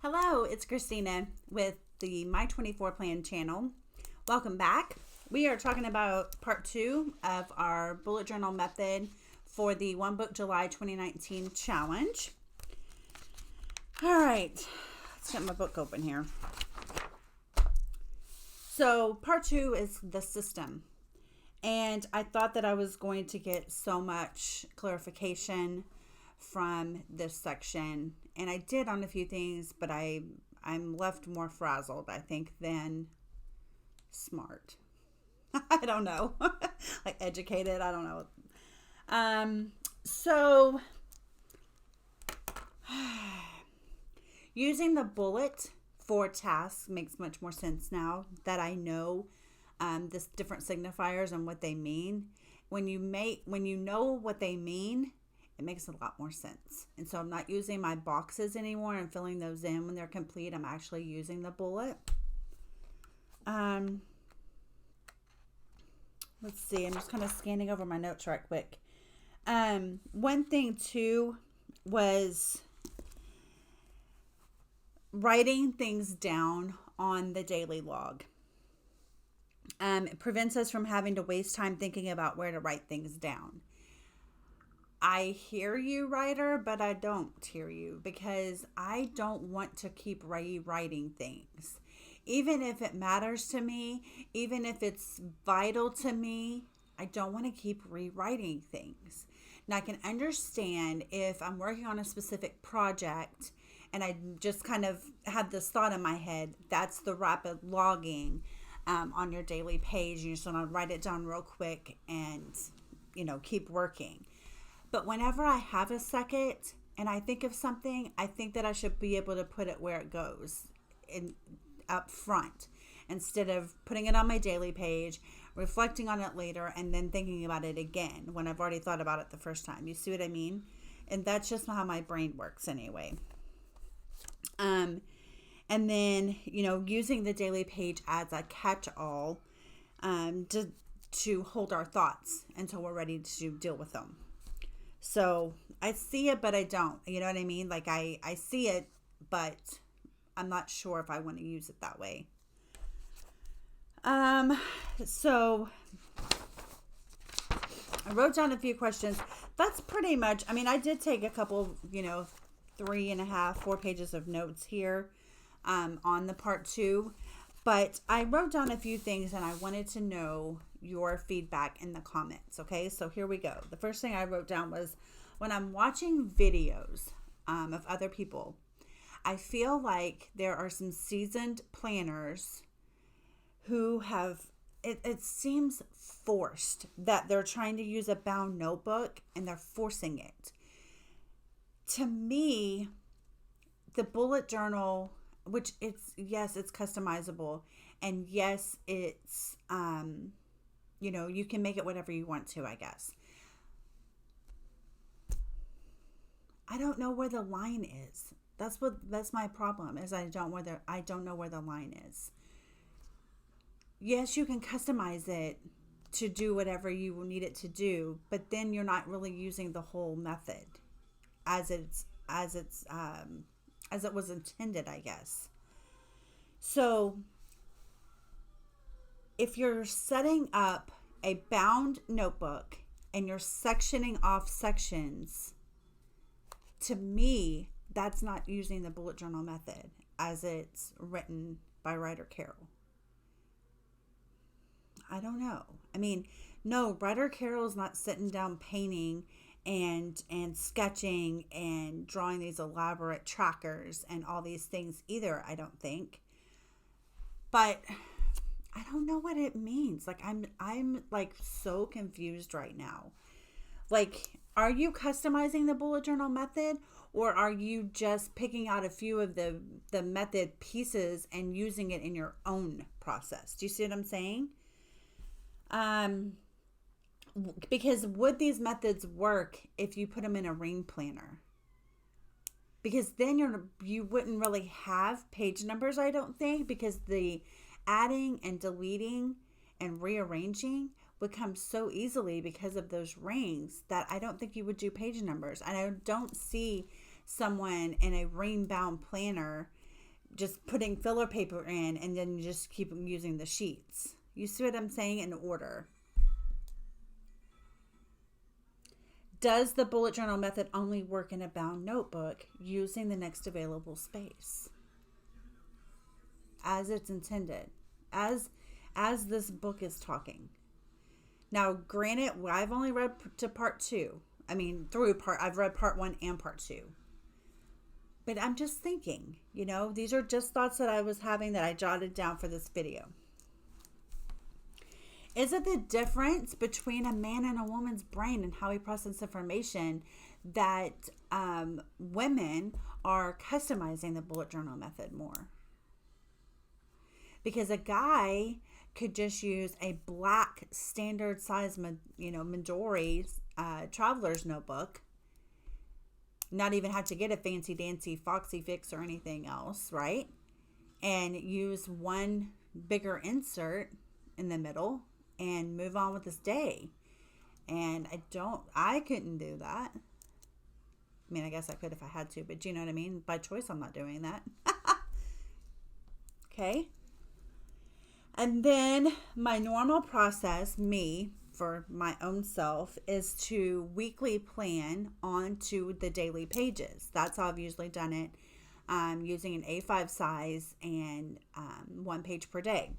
Hello, it's Christina with the My24Plan channel. Welcome back. We are talking about part 2 of our bullet journal method for the One Book July 2019 challenge. All right, let's get my book open here. So part 2 is the system. And I thought that I was going to get so much clarification from this section, and I did on a few things, but I'm left more frazzled, I think, than smart. I don't know. Like educated, I don't know. So using the bullet for tasks makes much more sense now that I know this different signifiers and what they mean. When you know what they mean, it makes a lot more sense. And so I'm not using my boxes anymore and filling those in when they're complete. I'm actually using the bullet. Let's see. I'm just kind of scanning over my notes right quick. One thing too was writing things down on the daily log. It prevents us from having to waste time thinking about where to write things down. I hear you, writer, but I don't hear you because I don't want to keep rewriting things. Even if it matters to me, even if it's vital to me, I don't want to keep rewriting things. Now, I can understand if I'm working on a specific project and I just kind of had this thought in my head, that's the rapid logging on your daily page. You just want to write it down real quick and, keep working. But whenever I have a second and I think of something, I think that I should be able to put it where it goes up front instead of putting it on my daily page, reflecting on it later, and then thinking about it again when I've already thought about it the first time. You see what I mean? And that's just how my brain works anyway. And then, using the daily page as a catch-all to hold our thoughts until we're ready to deal with them. So I see it, but I don't. You know what I mean? Like I see it, but I'm not sure if I want to use it that way. So I wrote down a few questions. That's pretty much, I did take a couple, 3.5, 4 pages of notes here on the part 2, but I wrote down a few things and I wanted to know your feedback in the comments. Okay, so here we go. The first thing I wrote down was, when I'm watching videos of other people, I feel like there are some seasoned planners who have, it seems forced that they're trying to use a bound notebook and they're forcing it. To me, the bullet journal, which it's customizable, and yes, it's, you can make it whatever you want to, I guess. I don't know where the line is. That's my problem, is I don't know where the line is. Yes, you can customize it to do whatever you need it to do, but then you're not really using the whole method as it was intended, I guess. So if you're setting up a bound notebook and you're sectioning off sections, to me, that's not using the bullet journal method as it's written by writer Carol. I don't know. No, writer Carol's not sitting down painting and sketching and drawing these elaborate trackers and all these things either, I don't think. But I don't know what it means. Like I'm like so confused right now. Like, are you customizing the bullet journal method, or are you just picking out a few of the method pieces and using it in your own process? Do you see what I'm saying? Because would these methods work if you put them in a ring planner? Because then you wouldn't really have page numbers, I don't think, because the adding and deleting and rearranging would come so easily because of those rings that I don't think you would do page numbers. And I don't see someone in a ring bound planner just putting filler paper in and then you just keep using the sheets. You see what I'm saying? In order. Does the bullet journal method only work in a bound notebook using the next available space as it's intended, as this book is talking? Now, granted, I've only read to part 2. I mean, I've read part 1 and part 2. But I'm just thinking, these are just thoughts that I was having that I jotted down for this video. Is it the difference between a man and a woman's brain and how we process information that women are customizing the bullet journal method more? Because a guy could just use a black standard size, Midori traveler's notebook, not even have to get a fancy dancy Foxy Fix or anything else, right? And use one bigger insert in the middle and move on with this day. And I couldn't do that. I mean, I guess I could if I had to, but you know what I mean? By choice, I'm not doing that. Okay. And then my normal process, for my own self, is to weekly plan onto the daily pages. That's how I've usually done it, using an A5 size and 1 page per day.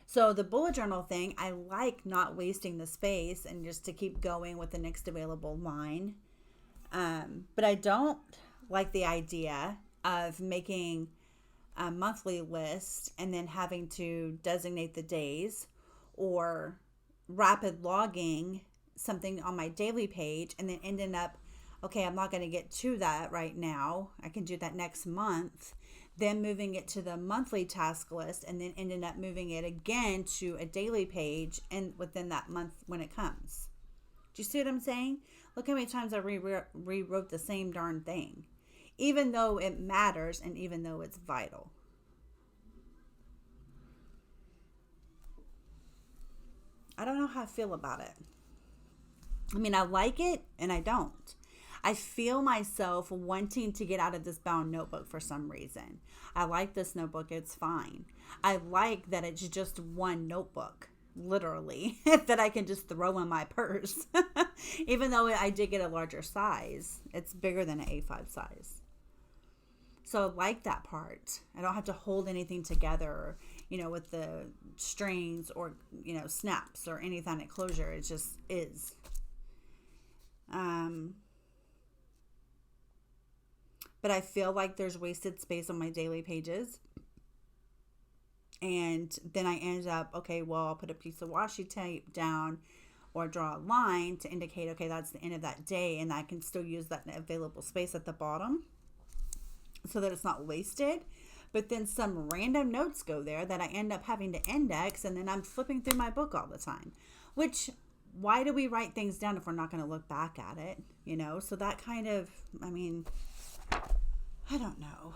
So the bullet journal thing, I like not wasting the space and just to keep going with the next available line. But I don't like the idea of making a monthly list and then having to designate the days, or rapid logging something on my daily page and then ending up, okay, I'm not going to get to that right now. I can do that next month. Then moving it to the monthly task list and then ending up moving it again to a daily page and within that month when it comes. Do you see what I'm saying? Look how many times I rewrote the same darn thing, even though it matters and even though it's vital. I don't know how I feel about it. I mean, I like it and I don't. I feel myself wanting to get out of this bound notebook for some reason. I like this notebook. It's fine. I like that it's just one notebook, literally, that I can just throw in my purse. Even though I did get a larger size, it's bigger than an A5 size. So I like that part. I don't have to hold anything together, with the strings or, snaps or any kind of closure. It just is. But I feel like there's wasted space on my daily pages. And then I end up, okay, well, I'll put a piece of washi tape down or draw a line to indicate, okay, that's the end of that day. And I can still use that available space at the bottom so that it's not wasted. But then some random notes go there that I end up having to index. And then I'm flipping through my book all the time. Which, why do we write things down if we're not going to look back at it? So that kind of, I don't know.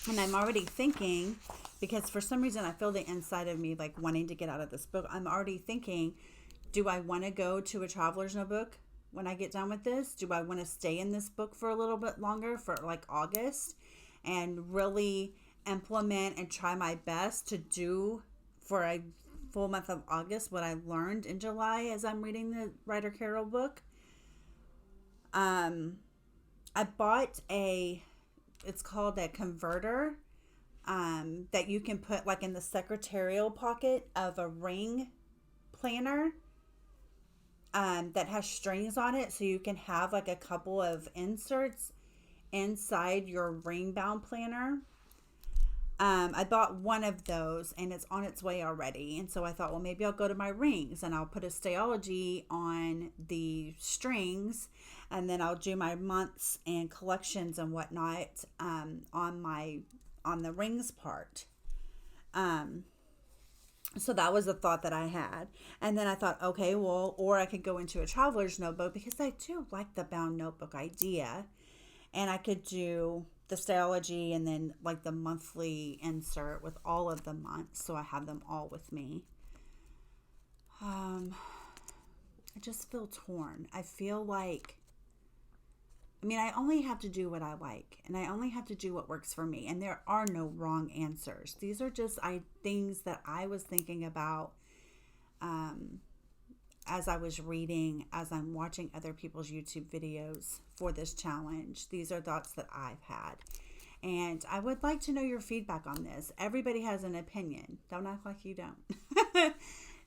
And I'm already thinking, because for some reason I feel the inside of me like wanting to get out of this book. I'm already thinking, do I want to go to a traveler's notebook when I get done with this? Do I want to stay in this book for a little bit longer, for like August, and really implement and try my best to do for a full month of August what I learned in July as I'm reading the Ryder Carroll book? I bought it's called a converter, that you can put like in the secretarial pocket of a ring planner, that has strings on it. So you can have like a couple of inserts inside your ring bound planner. I bought one of those and it's on its way already. And so I thought, well, maybe I'll go to my rings and I'll put a Stayology on the strings, and then I'll do my months and collections and whatnot on the rings part. So that was a thought that I had. And then I thought, okay, well, or I could go into a traveler's notebook, because I do like the bound notebook idea. And I could do the Stayology and then like the monthly insert with all of the months, so I have them all with me. I just feel torn. I feel like I mean, I only have to do what I like, and I only have to do what works for me. And there are no wrong answers. These are just things that I was thinking about as I was reading, as I'm watching other people's YouTube videos for this challenge. These are thoughts that I've had. And I would like to know your feedback on this. Everybody has an opinion. Don't act like you don't.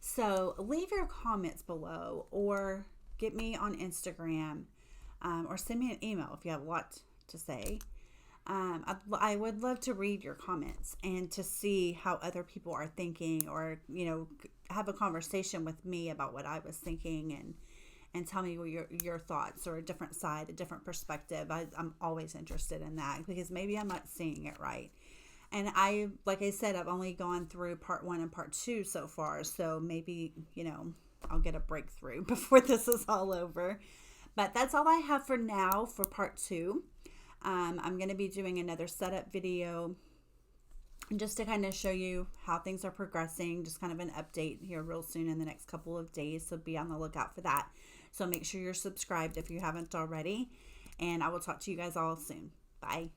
So leave your comments below, or get me on Instagram, or send me an email if you have a lot to say. I would love to read your comments and to see how other people are thinking, or, have a conversation with me about what I was thinking, and tell me your thoughts, or a different side, a different perspective. I'm always interested in that, because maybe I'm not seeing it right. And like I said, I've only gone through part 1 and part 2 so far. So maybe, I'll get a breakthrough before this is all over. But that's all I have for now for part 2. I'm going to be doing another setup video just to kind of show you how things are progressing, just kind of an update here real soon in the next couple of days. So be on the lookout for that. So make sure you're subscribed if you haven't already. And I will talk to you guys all soon. Bye.